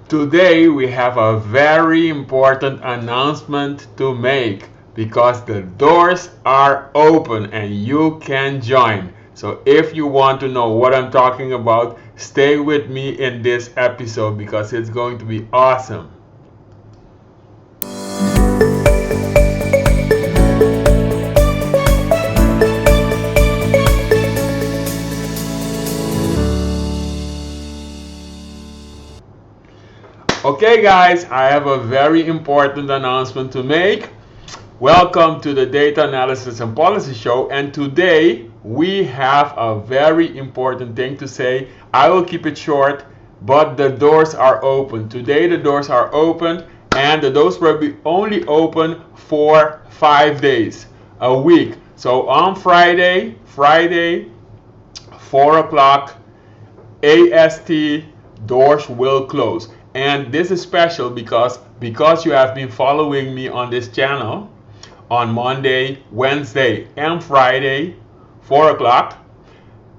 Today we have a very important announcement to make because the doors are open and you can join. So if you want to know what I'm talking about, stay with me in this episode because it's going to be awesome. Okay guys, I have a very important announcement to make. Welcome to the Data Analysis and Policy Show, and today we have a very important thing to say. I will keep it short, but the doors are open. Today the doors are open and the doors will be only open for 5 days, a week. So on Friday, 4 o'clock AST, doors will close. And this is special because you have been following me on this channel on Monday, Wednesday, and Friday, 4 o'clock,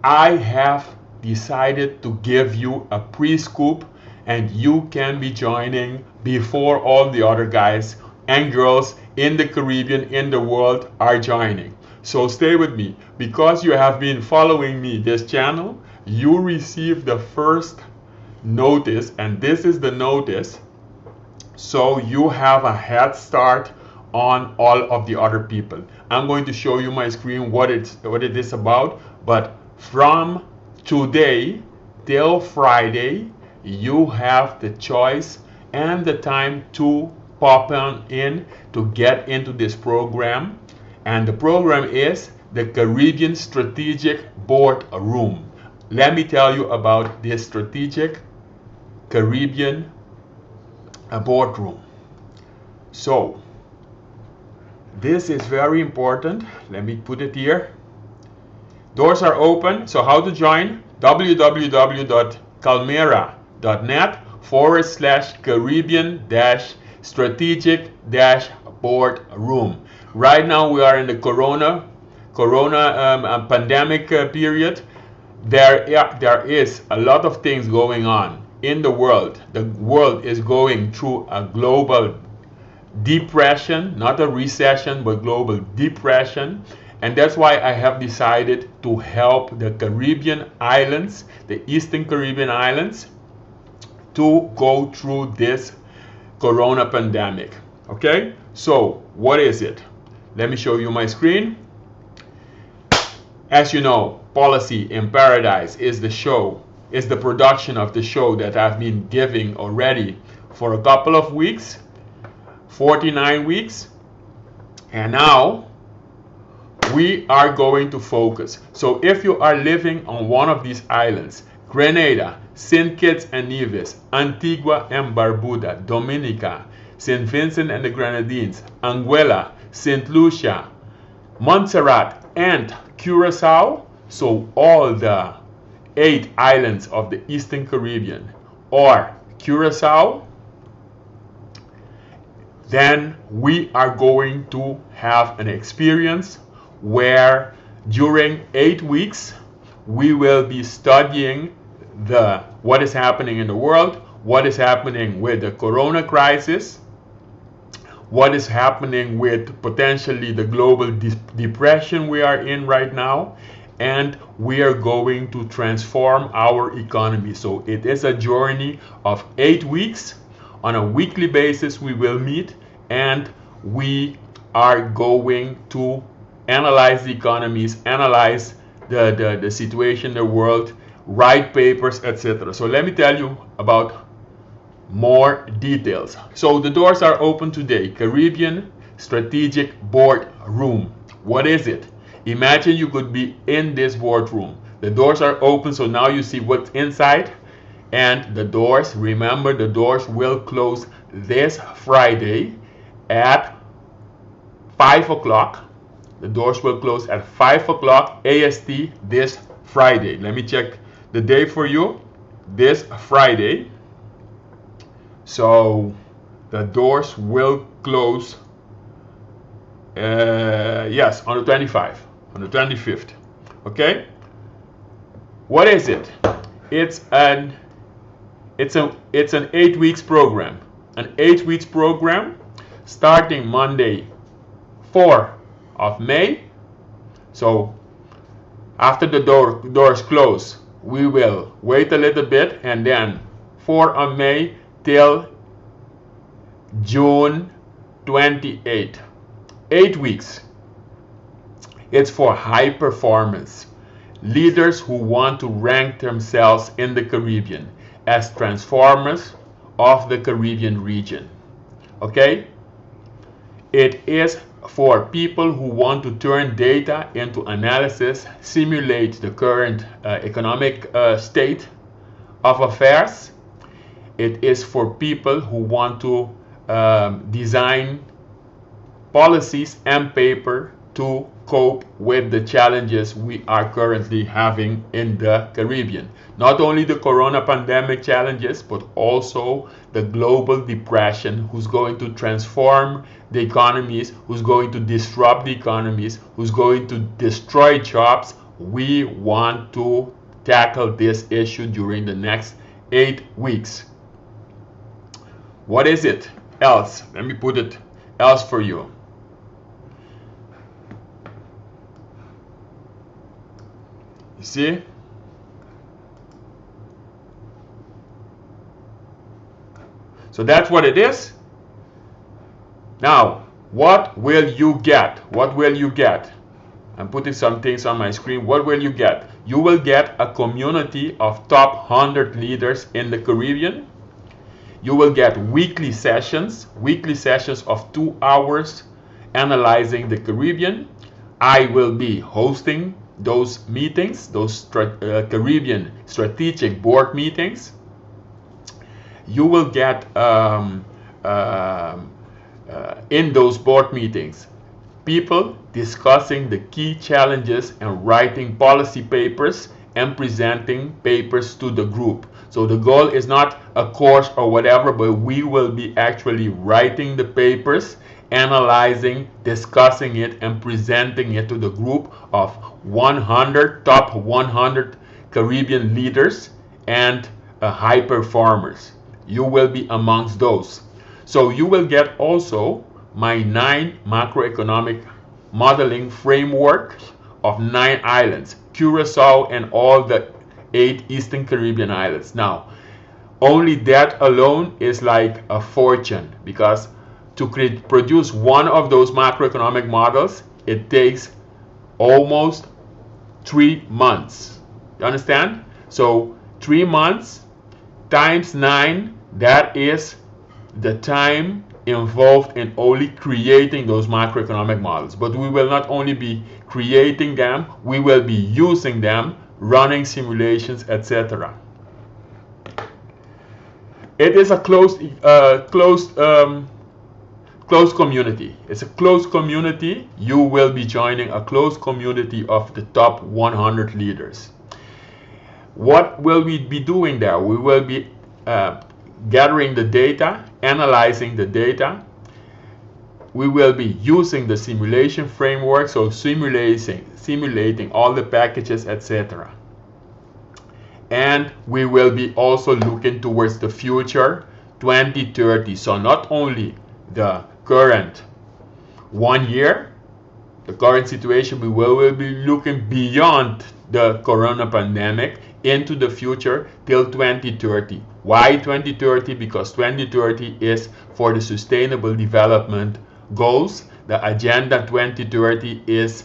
I have decided to give you a pre-scoop and you can be joining before all the other guys and girls in the Caribbean, in the world are joining. So stay with me. Because you have been following me this channel, you received the first notice, and this is the notice, so you have a head start on all of the other people. I'm going to show you my screen what it is about, but from today till Friday you have the choice and the time to pop on in to get into this program, and the program is the Caribbean Strategic Boardroom. Let me tell you about this strategic Caribbean boardroom. So this is very important. Let me put it here. Doors are open. So how to join? www.calmera.net/Caribbean-strategic-boardroom. Right now we are in the corona pandemic period. There is a lot of things going on in the world. The world is going through a global depression, not a recession, but global depression. And that's why I have decided to help the Caribbean islands, the Eastern Caribbean islands, to go through this corona pandemic. Okay, so what is it? Let me show you my screen. As you know, Policy in Paradise is the show, is the production of the show that I've been giving already for a couple of weeks, 49 weeks, and now we are going to focus. So if you are living on one of these islands, Grenada, St. Kitts and Nevis, Antigua and Barbuda, Dominica, St. Vincent and the Grenadines, Anguilla, St. Lucia, Montserrat, and Curacao, so all the 8 islands of the Eastern Caribbean, or Curacao, then we are going to have an experience where during 8 weeks we will be studying what is happening in the world, what is happening with the corona crisis, what is happening with potentially the global depression we are in right now, and we are going to transform our economy. So it is a journey of 8 weeks. On a weekly basis we will meet and we are going to analyze the economies, analyze the situation in the world, write papers, etc. So let me tell you about more details. So the doors are open today. Caribbean Strategic Boardroom. What is it? Imagine you could be in this boardroom. The doors are open, so now you see what's inside. And the doors, remember, the doors will close this Friday at 5 o'clock. The doors will close at 5 o'clock AST this Friday. Let me check the day for you. This Friday. So the doors will close, yes, on the 25th. Okay. What is it? It's an it's an 8 weeks program. An 8 weeks program starting Monday 4 of May. So after the doors close, we will wait a little bit, and then 4 of May till June 28. 8 weeks. It's for high performance leaders who want to rank themselves in the Caribbean as transformers of the Caribbean region. Okay? It is for people who want to turn data into analysis, simulate the current economic state of affairs. It is for people who want to design policies and paper to cope with the challenges we are currently having in the Caribbean. Not only the corona pandemic challenges, but also the global depression, who's going to transform the economies, who's going to disrupt the economies, who's going to destroy jobs. We want to tackle this issue during the next 8 weeks. What is it else? Let me put it else for you. You see? So that's what it is. Now, what will you get? What will you get? I'm putting some things on my screen. What will you get? You will get a community of top 100 leaders in the Caribbean. You will get weekly sessions of 2 hours analyzing the Caribbean. I will be hosting those meetings, those Caribbean strategic board meetings. You will get in those board meetings people discussing the key challenges and writing policy papers and presenting papers to the group. So the goal is not a course or whatever, but we will be actually writing the papers, analyzing, discussing it, and presenting it to the group of 100 top 100 Caribbean leaders and high performers. You will be amongst those. So you will get also my 9 macroeconomic modeling framework of 9 islands, Curacao and all the 8 Eastern Caribbean islands. Now, only that alone is like a fortune, because to produce one of those macroeconomic models, it takes almost 3 months. You understand? So 3 months times 9, that is the time involved in only creating those macroeconomic models. But we will not only be creating them, we will be using them, running simulations, etc. It is a closed community. It's a closed community. You will be joining a closed community of the top 100 leaders. What will we be doing there? We will be gathering the data, analyzing the data. We will be using the simulation framework, so simulating all the packages, etc. And we will be also looking towards the future, 2030. So not only the current 1 year, the current situation, we will be looking beyond the corona pandemic into the future till 2030. Why 2030? Because 2030 is for the Sustainable Development Goals. The Agenda 2030 is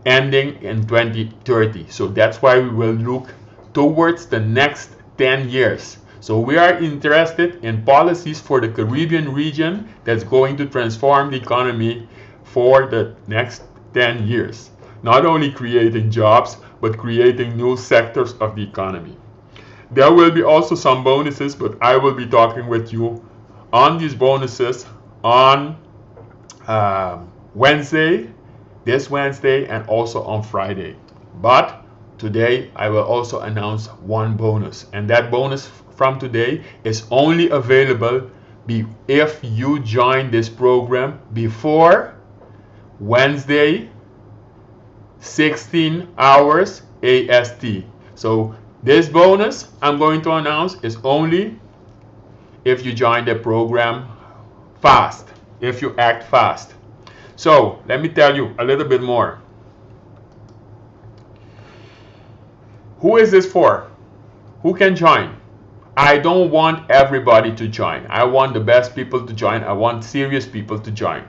ending in 2030. So that's why we will look towards the next 10 years. So we are interested in policies for the Caribbean region that's going to transform the economy for the next 10 years. Not only creating jobs, but creating new sectors of the economy. There will be also some bonuses, but I will be talking with you on these bonuses on this Wednesday, and also on Friday. But today I will also announce one bonus, and that bonus from today is only available if you join this program before Wednesday 16 hours AST. So this bonus I'm going to announce is only if you join the program fast, if you act fast. So let me tell you a little bit more. Who is this for? Who can join? I don't want everybody to join. I want the best people to join. I want serious people to join.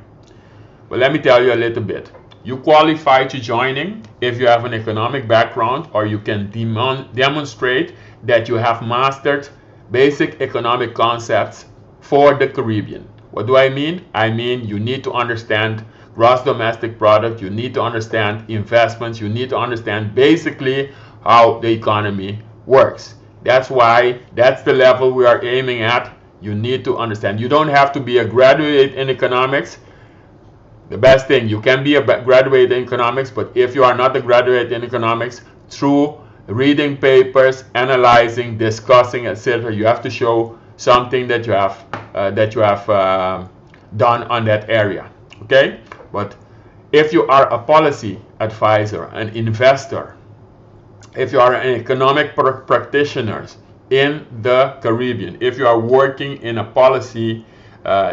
But let me tell you a little bit. You qualify to joining if you have an economic background, or you can demonstrate that you have mastered basic economic concepts for the Caribbean. What do I mean? I mean you need to understand gross domestic product, you need to understand investments, you need to understand basically how the economy works. That's why that's the level we are aiming at. You need to understand. You don't have to be a graduate in economics. The best thing, you can be a graduate in economics, but if you are not a graduate in economics, through reading papers, analyzing, discussing, etc., you have to show something that you have done on that area. Okay? But if you are a policy advisor, an investor, if you are an economic practitioner in the Caribbean, if you are working in a policy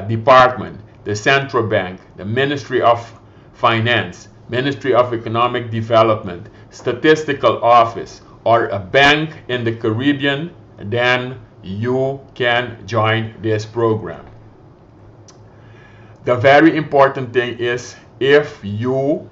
department, the central bank, the Ministry of Finance, Ministry of Economic Development, statistical office, or a bank in the Caribbean, then you can join this program. The very important thing is if you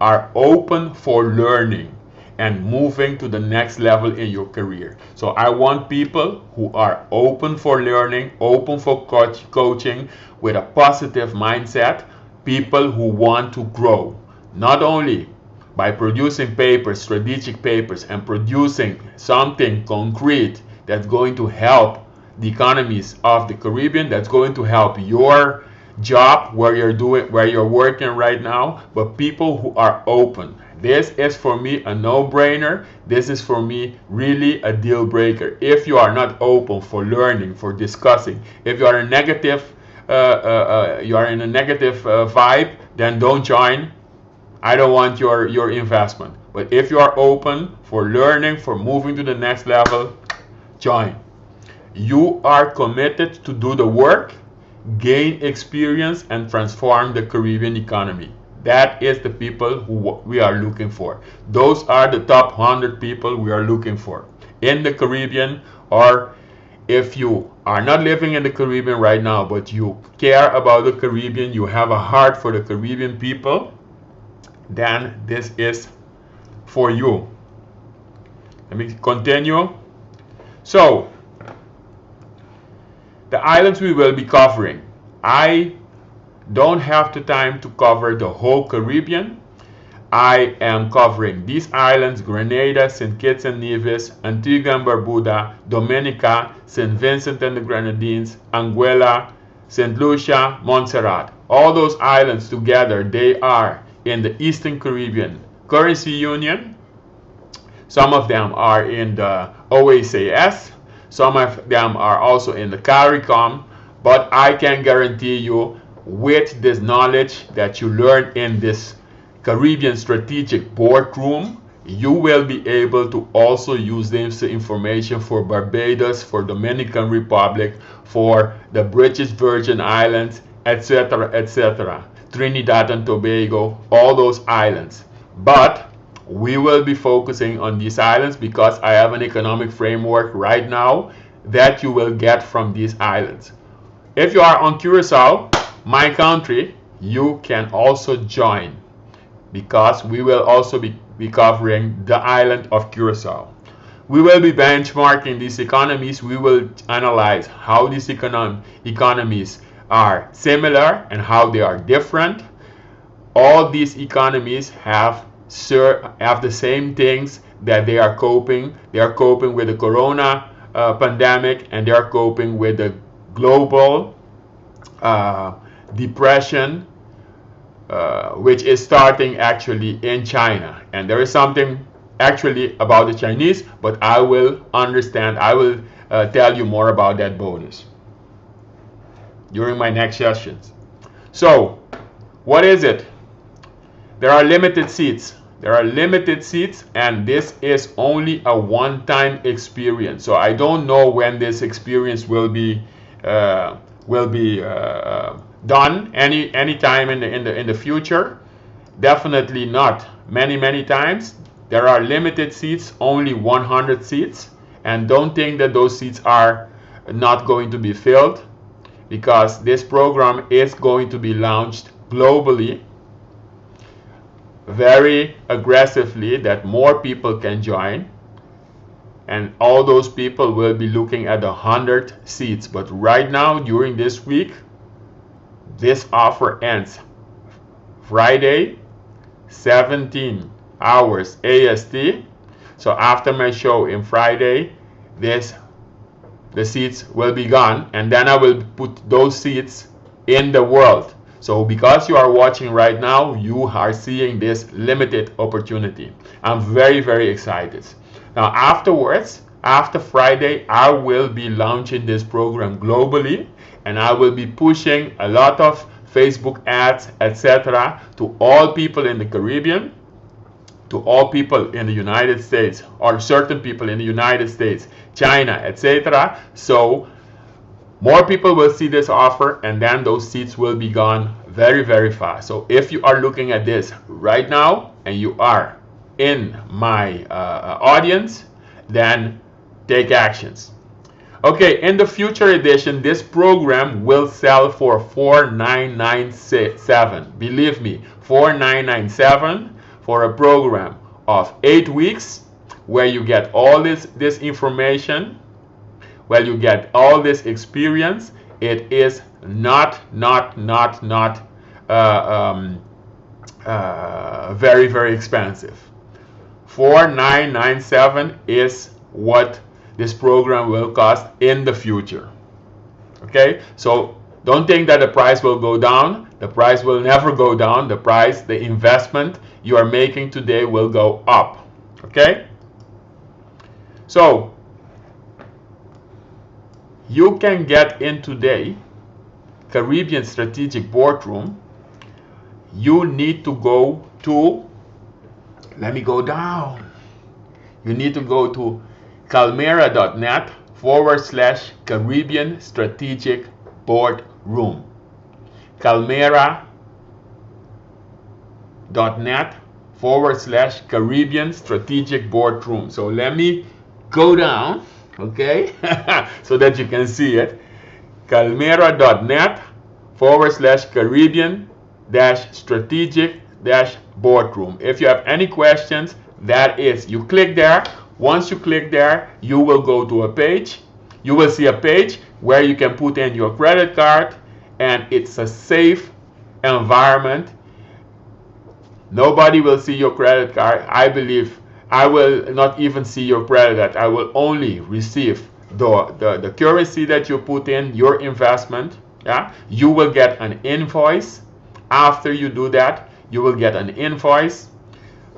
are open for learning and moving to the next level in your career. So I want people who are open for learning, open for coaching, with a positive mindset, people who want to grow, not only by producing papers, strategic papers, and producing something concrete that's going to help the economies of the Caribbean, that's going to help your job where you're working right now, but people who are open. This is for me a no-brainer. This is for me really a deal breaker. If you are not open for learning, for discussing, if you are in a negative vibe, then don't join. I don't want your investment. But if you are open for learning, for moving to the next level, join. You are committed to do the work, gain experience, and transform the Caribbean economy. That is the people who we are looking for. Those are the top 100 people we are looking for in the Caribbean. Or if you are not living in the Caribbean right now, but you care about the Caribbean, you have a heart for the Caribbean people, then this is for you. Let me continue. So, the islands we will be covering. I don't have the time to cover the whole Caribbean. I am covering these islands: Grenada, St. Kitts and Nevis, Antigua and Barbuda, Dominica, St. Vincent and the Grenadines, Anguilla, St. Lucia, Montserrat. All those islands together, they are in the Eastern Caribbean Currency Union. Some of them are in the OACS. Some of them are also in the CARICOM. But I can guarantee you, with this knowledge that you learn in this Caribbean Strategic Boardroom, you will be able to also use this information for Barbados, for Dominican Republic, for the British Virgin Islands, etc., etc., Trinidad and Tobago, all those islands. But we will be focusing on these islands because I have an economic framework right now that you will get from these islands. If you are on Curacao, my country, you can also join, because we will also be covering the island of Curacao. We will be benchmarking these economies. We will analyze how these economies are similar and how they are different. All these economies have the same things that they are coping. They are coping with the corona pandemic, and they are coping with the global depression, which is starting actually in China. And there is something actually about the Chinese, but I will tell you more about that bonus during my next sessions. So, what is it? There are limited seats. There are limited seats, and this is only a one-time experience. So I don't know when this experience will be will be done any time in the future. Definitely not many times. There are limited seats, only 100 seats, and don't think that those seats are not going to be filled, because this program is going to be launched globally very aggressively, that more people can join, and all those people will be looking at 100 seats. But right now, during this week, this offer ends Friday, 17 hours AST. So after my show in Friday, the seats will be gone, and then I will put those seats in the world. So because you are watching right now, you are seeing this limited opportunity. I'm very excited. Now afterwards, after Friday, I will be launching this program globally, and I will be pushing a lot of Facebook ads, etc., to all people in the Caribbean, to all people in the United States, or certain people in the United States, China, etc. So more people will see this offer, and then those seats will be gone very fast. So if you are looking at this right now and you are in my audience, then take actions. Okay, in the future edition, this program will sell for $4,997. Believe me, $4,997 for a program of 8 weeks, where you get all this information, where you get all this experience. It is not very expensive. $4,997 is what this program will cost in the future. Okay, so don't think that the price will go down. The price will never go down. The price, the investment you are making today will go up. Okay, so you can get in today Caribbean Strategic Boardroom. You need to go to, let me go down. You need to go to Kalmera.net/Caribbean Strategic Boardroom. Kalmera.net/Caribbean Strategic Boardroom. So let me go down, okay, so that you can see it. Kalmera.net/Caribbean-Strategic-Boardroom. If you have any questions, that is, you click there. Once you click there, you will go to a page. You will see a page where you can put in your credit card, and it's a safe environment. Nobody will see your credit card. I believe I will not even see your credit card. I will only receive the currency that you put in, your investment. Yeah, you will get an invoice. After you do that, you will get an invoice.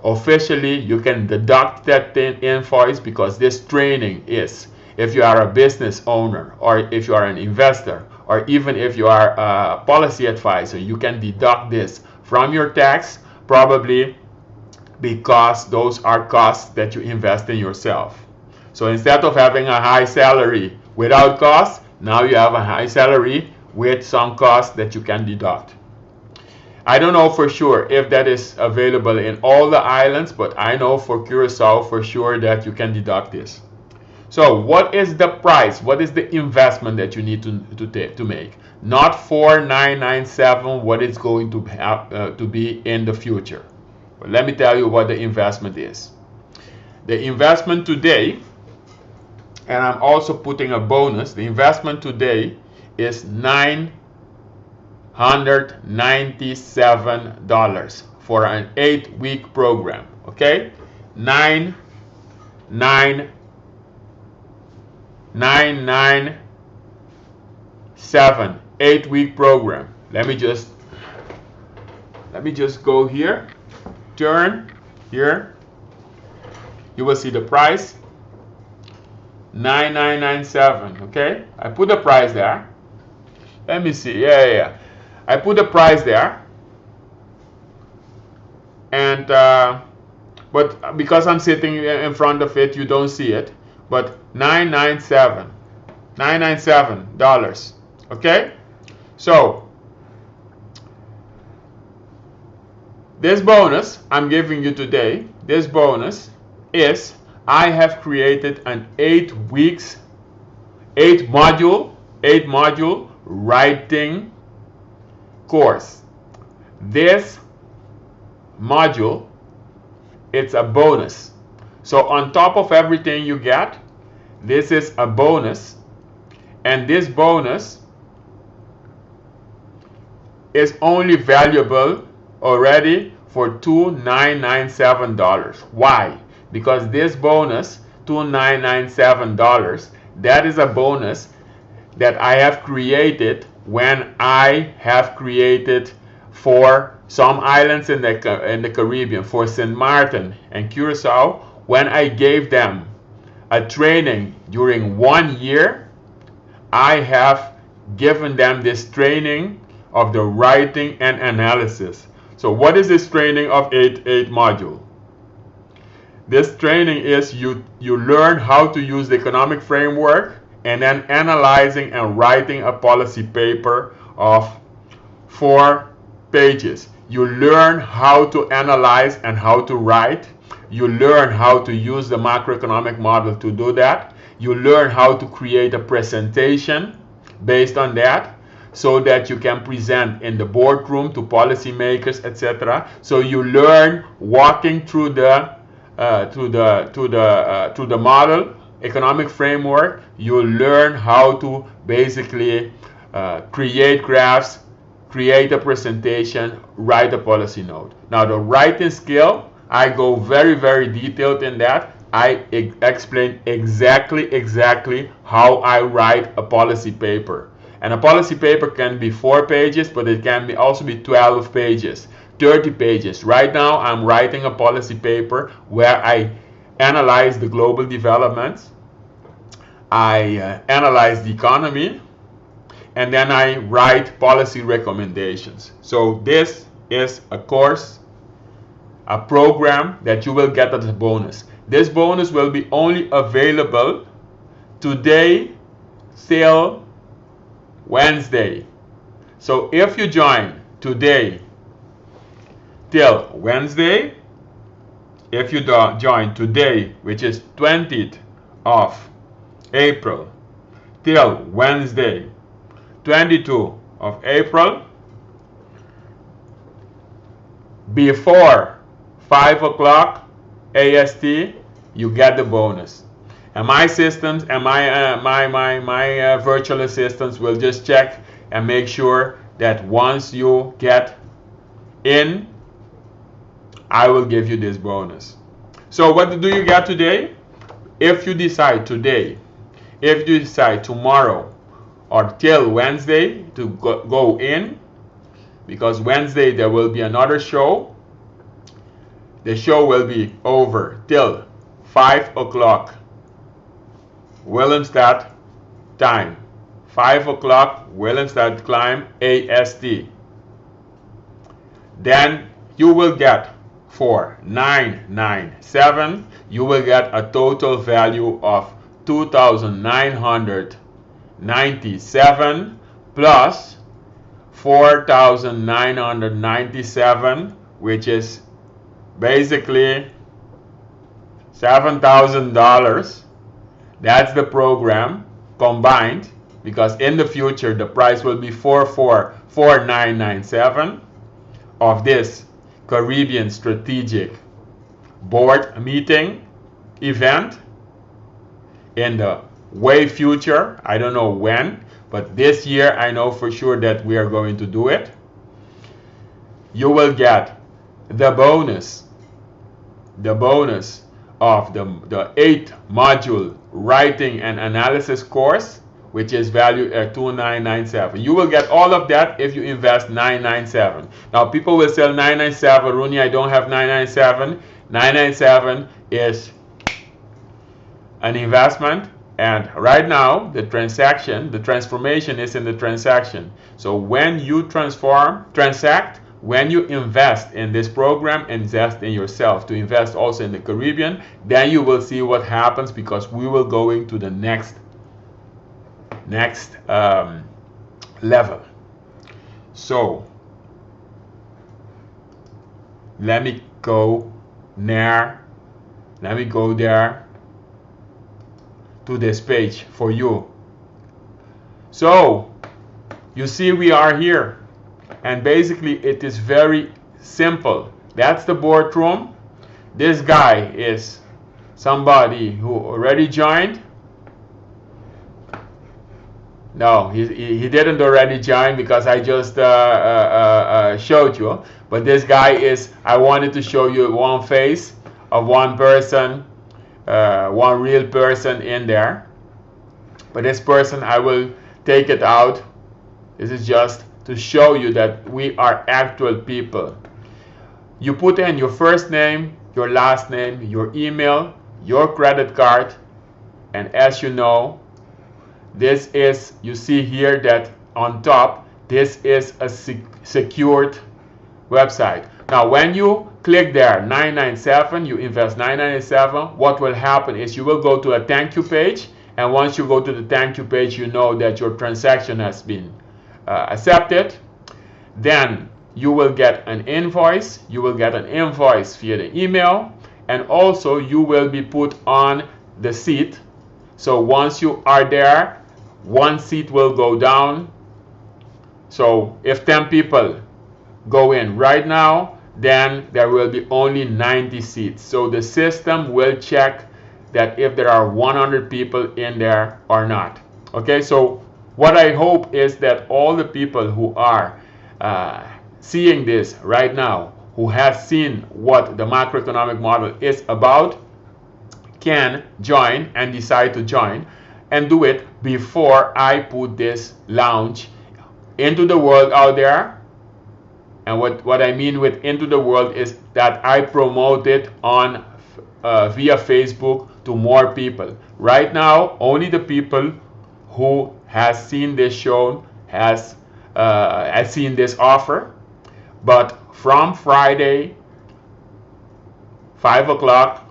Officially, you can deduct that invoice, because this training is, if you are a business owner, or if you are an investor, or even if you are a policy advisor, you can deduct this from your tax, probably because those are costs that you invest in yourself. So instead of having a high salary without costs, now you have a high salary with some costs that you can deduct. I don't know for sure if that is available in all the islands, but I know for Curacao for sure that you can deduct this. So what is the price? What is the investment that you need to make? Not $4,997, what it's going to have to be in the future. But let me tell you what the investment is. The investment today, and I'm also putting a bonus, the investment today is $997 for an 8-week program. Okay, 997, 8-week program. Let me just go here, turn here. You will see the price, $9,997. Okay, I put the price there. Let me see. Yeah. I put the price there, and but because I'm sitting in front of it, you don't see it. But $997. $997. Okay? So, this bonus I'm giving you today, this bonus is I have created an 8 module writing course. This module, it's a bonus. So on top of everything you get, this is a bonus, and this bonus is only valuable already for $2,997. Why? Because this bonus, $2,997, that is a bonus that I have created when I have created for some islands in the Caribbean, for St. Martin and Curacao, when I gave them a training during 1 year. I have given them this training of the writing and analysis. So what is this training of 8 module? This training is you learn how to use the economic framework, and then analyzing and writing a policy paper of 4 pages. You learn how to analyze and how to write. You learn how to use the macroeconomic model to do that. You learn how to create a presentation based on that, so that you can present in the boardroom to policymakers, etc. So you learn walking through the model economic framework. You learn how to basically create graphs, create a presentation, write a policy note. Now the writing skill, I go very, very detailed in that. I explain exactly how I write a policy paper. And a policy paper can be 4 pages, but it can also be 12 pages, 30 pages. Right now, I'm writing a policy paper where I analyze the global developments, I analyze the economy, and then I write policy recommendations. So this is a course, a program that you will get as a bonus. This bonus will be only available today till Wednesday. So if you join today till Wednesday, if you join today, which is 20th of April, till Wednesday, 22 of April, before 5 o'clock AST, you get the bonus. And my systems and my virtual assistants will just check and make sure that once you get in, I will give you this bonus. So what do you get today? If you decide today, if you decide tomorrow or till Wednesday to go in, because Wednesday there will be another show. The show will be over till 5 o'clock Willemstad time. 5 o'clock Willemstad time AST. Then you will get for $997, you will get a total value of $2,997 plus $4,997, which is basically $7,000. That's the program combined, because in the future the price will be $4,997 of this Caribbean Strategic Board meeting event in the way future. I don't know when, but this year I know for sure that we are going to do it. You will get the bonus of the 8 module writing and analysis course, which is valued at $2,997. You will get all of that if you invest $997. Now people will say $997, Rooney, I don't have $997. $997 is an investment, and right now the transformation is in the transaction. So when you transact, when you invest in this program, invest in yourself, to invest also in the Caribbean, then you will see what happens, because we will go into the next next level. So let me go there to this page for you. So you see we are here, and basically it is very simple. That's the boardroom. This guy is somebody who already joined. No, he didn't already join because I just showed you. But this guy is, I wanted to show you one face of one person, one real person in there. But this person, I will take it out. This is just to show you that we are actual people. You put in your first name, your last name, your email, your credit card, and as you know, this is, you see here that on top, this is a secured website. Now when you click there, 997, you invest 997, what will happen is you will go to a thank you page, and once you go to the thank you page, you know that your transaction has been accepted. Then you will get an invoice. You will get an invoice via the email, and also you will be put on the seat. So once you are there, one seat will go down. So if 10 people go in right now, then there will be only 90 seats. So the system will check that if there are 100 people in there or not. Okay, so what I hope is that all the people who are seeing this right now, who have seen what the macroeconomic model is about, can join and decide to join and do it before I put this launch into the world out there. And what I mean with into the world is that I promote it on via Facebook to more people. Right now, only the people who has seen this show has seen this offer. But from Friday, 5 o'clock,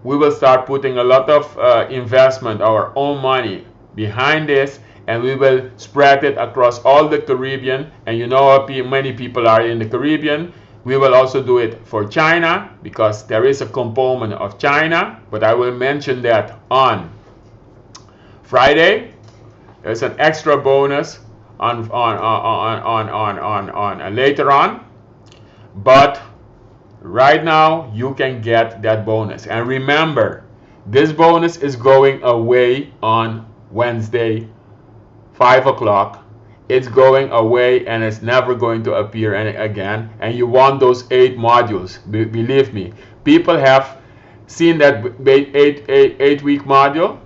we will start putting a lot of investment, our own money behind this, and we will spread it across all the Caribbean. And you know how many people are in the Caribbean. We will also do it for China because there is a component of China, but I will mention that on Friday. There's an extra bonus on later on, but right now you can get that bonus. And remember, this bonus is going away on Wednesday, 5 o'clock. It's going away and it's never going to appear again. And you want those 8 modules. Believe me, people have seen that 8-week module,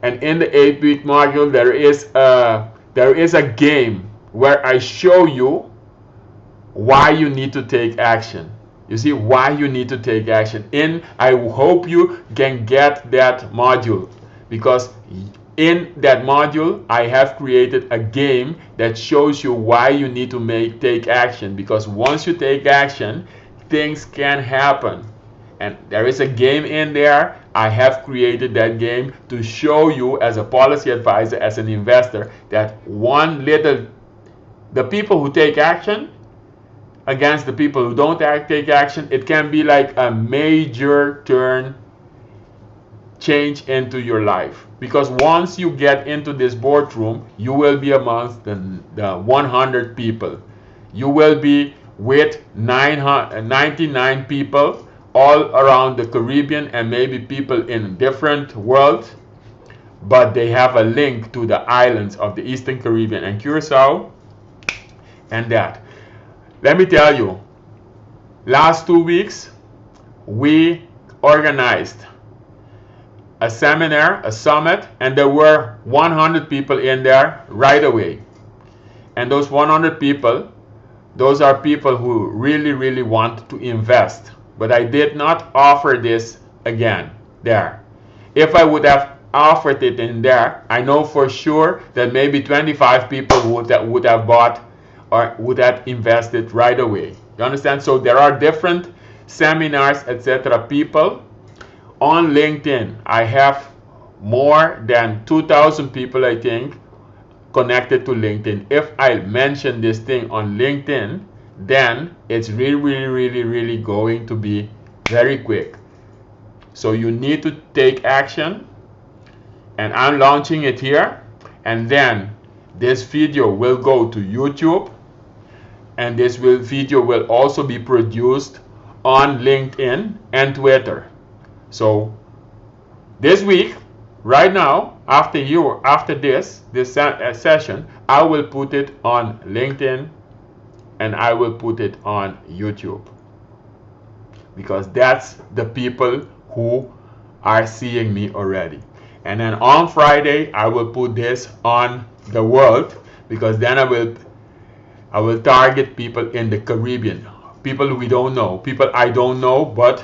and in the 8-week module there is a game where I show you why you need to take action. You see why you need to take action. I hope you can get that module, because in that module I have created a game that shows you why you need to take action, because once you take action, things can happen. And there is a game in there. I have created that game to show you as a policy advisor, as an investor, that the people who take action against the people who don't take action, it can be like a major turn change into your life. Because once you get into this boardroom, you will be amongst the 100 people. You will be with 99 people all around the Caribbean, and maybe people in different worlds, but they have a link to the islands of the Eastern Caribbean and Curacao. And that, let me tell you, last 2 weeks we organized a seminar, a summit, and there were 100 people in there right away. And those 100 people, those are people who really want to invest. But I did not offer this again there. If I would have offered it in there, I know for sure that maybe 25 people would have bought or would have invested right away. You understand? So there are different seminars, etc. people on LinkedIn. I have more than 2,000 people, I think, connected to LinkedIn. If I mention this thing on LinkedIn, then it's really going to be very quick. So you need to take action, and I'm launching it here, and then this video will go to YouTube, and this video will also be produced on LinkedIn and Twitter. So this week, right now, after this session, I will put it on LinkedIn and I will put it on YouTube, because that's the people who are seeing me already. And then on Friday, I will put this on the world, because then I will target people in the Caribbean, people we don't know, people I don't know, but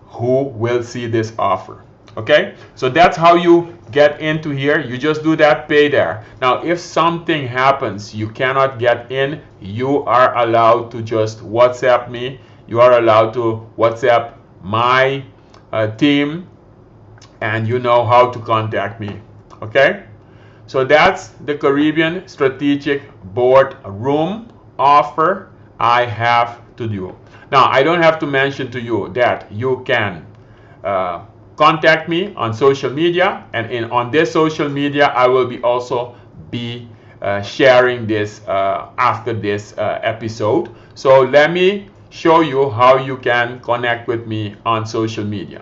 who will see this offer. Okay, so that's how you get into here. You just do that, pay there. Now, if something happens, you cannot get in, you are allowed to just WhatsApp me. You are allowed to WhatsApp my team, and you know how to contact me. Okay, so that's the Caribbean Strategic Boardroom offer I have to do. Now, I don't have to mention to you that you can contact me on social media, and on this social media I will be also be sharing this after this episode. So let me show you how you can connect with me on social media.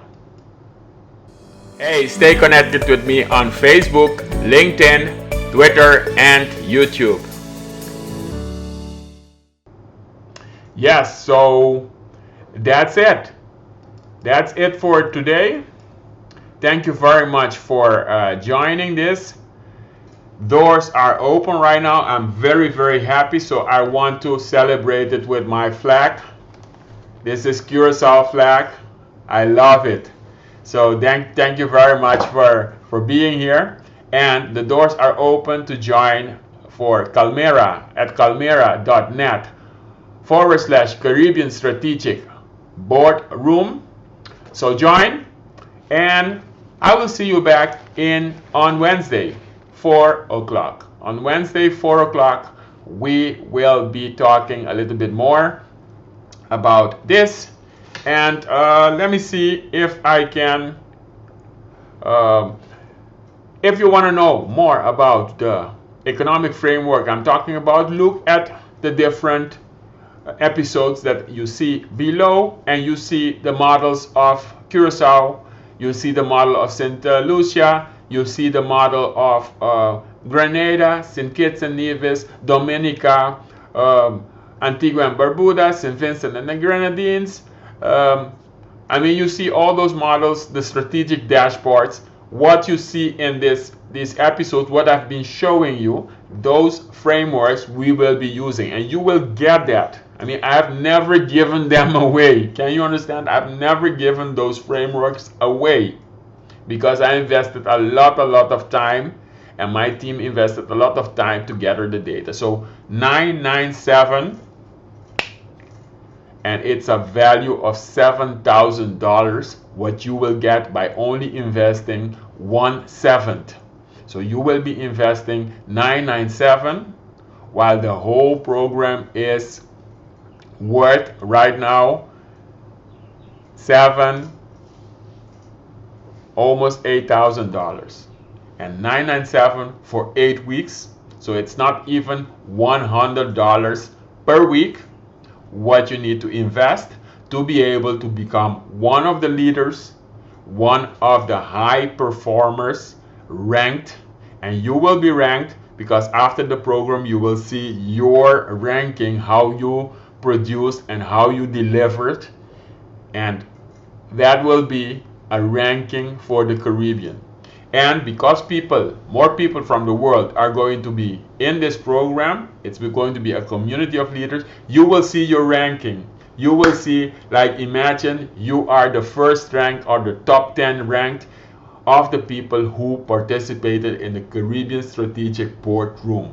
Hey, stay connected with me on Facebook, LinkedIn, Twitter, and YouTube. Yes, so that's it. That's it for today. Thank you very much for joining this. Doors are open right now. I'm very happy, so I want to celebrate it with my flag. This is Curacao flag. I love it. So thank you very much for being here. And the doors are open to join for Kalmera at kalmera.net/Caribbean Strategic Boardroom. So join, and I will see you back on Wednesday, 4 o'clock. On Wednesday, 4 o'clock, we will be talking a little bit more about this. And let me see if I can, if you want to know more about the economic framework I'm talking about, look at the different episodes that you see below, and you see the models of Curacao, you see the model of St. Lucia, you see the model of Grenada, St. Kitts and Nevis, Dominica, Antigua and Barbuda, St. Vincent and the Grenadines. I mean, you see all those models, the strategic dashboards. What you see in these episodes, what I've been showing you, those frameworks we will be using, and you will get that. I mean, I have never given them away. Can you understand? I've never given those frameworks away, because I invested a lot of time, and my team invested a lot of time to gather the data. So $997, and it's a value of $7,000 what you will get by only investing 1/7. So you will be investing $997, while the whole program is worth right now almost $8,000, and $997 for 8 weeks. So it's not even $100 per week what you need to invest to be able to become one of the leaders, one of the high performers, ranked. And you will be ranked, because after the program you will see your ranking, how you produced and how you delivered, and that will be a ranking for the Caribbean. And because more people from the world are going to be in this program, it's going to be a community of leaders, you will see your ranking. You will see, like, imagine you are the first ranked or the top 10 ranked of the people who participated in the Caribbean Strategic Boardroom.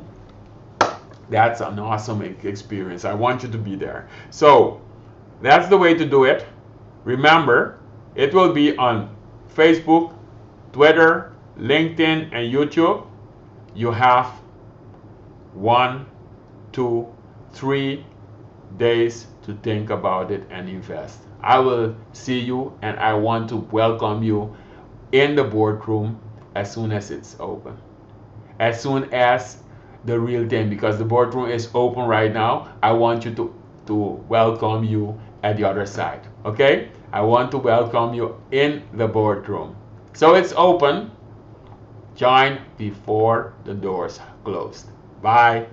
That's an awesome experience. I want you to be there. So that's the way to do it. Remember, it will be on Facebook, Twitter, LinkedIn and YouTube, you have 1, 2, 3 days to think about it and invest. I will see you, and I want to welcome you in the boardroom as soon as it's open. As soon as the real thing, because the boardroom is open right now. I want you to welcome you at the other side. Okay? I want to welcome you in the boardroom. So it's open. Join before the doors closed. Bye.